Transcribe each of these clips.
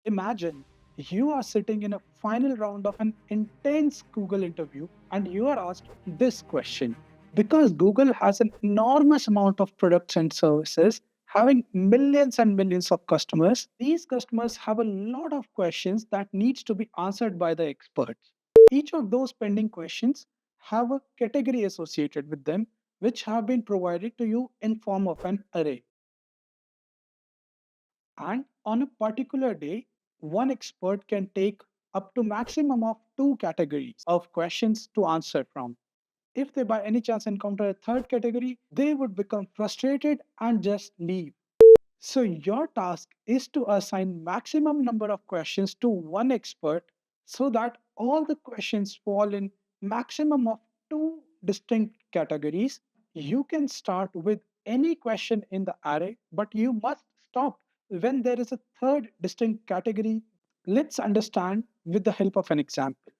Imagine you are sitting in a final round of an intense Google interview and you are asked this question. Because Google has an enormous amount of products and services, having millions and millions of customers, these customers have a lot of questions that needs to be answered by the experts. Each of those pending questions have a category associated with them which have been provided to you in form of an array. And on a particular day, one expert can take up to maximum of two categories of questions to answer from. If they by any chance encounter a third category, they would become frustrated and just leave. So your task is to assign maximum number of questions to one expert so that all the questions fall in maximum of two distinct categories. You can start with any question in the array, but you must stop when there is a third distinct category. Let's understand with the help of an example.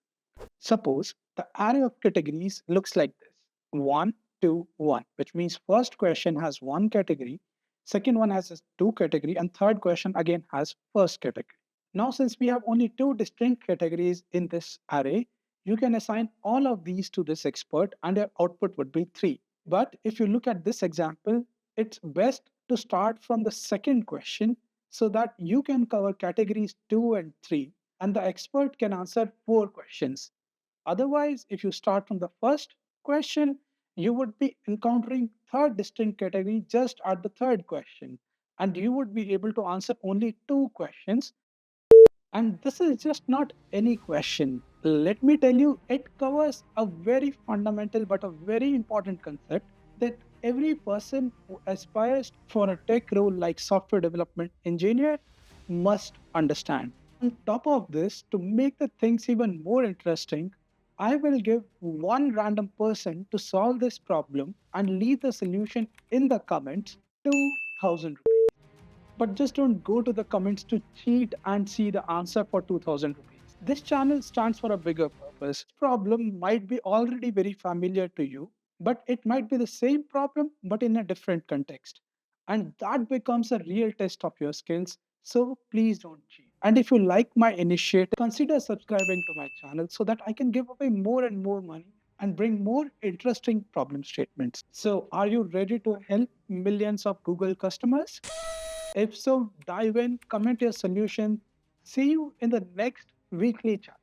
Suppose the array of categories looks like this: 1, 2, 1, which means first question has one category, second one has a two category, and third question again has first category. Now, since we have only two distinct categories in this array, you can assign all of these to this expert and your output would be 3. But if you look at this example, it's best to start from the second question so that you can cover categories 2 and 3 and the expert can answer 4 questions. Otherwise, if you start from the first question, you would be encountering third distinct category just at the third question, and you would be able to answer only 2 questions. And this is just not any question. Let me tell you, it covers a very fundamental but a very important concept that every person who aspires for a tech role like software development engineer must understand. On top of this, to make the things even more interesting, I will give one random person to solve this problem and leave the solution in the comments: 2000 rupees. But just don't go to the comments to cheat and see the answer for 2000 rupees. This channel stands for a bigger purpose. This problem might be already very familiar to you, but it might be the same problem but in a different context. And that becomes a real test of your skills. So please don't cheat. And if you like my initiative, consider subscribing to my channel so that I can give away more and more money and bring more interesting problem statements. So, are you ready to help millions of Google customers? If so, dive in, comment your solution. See you in the next weekly chat.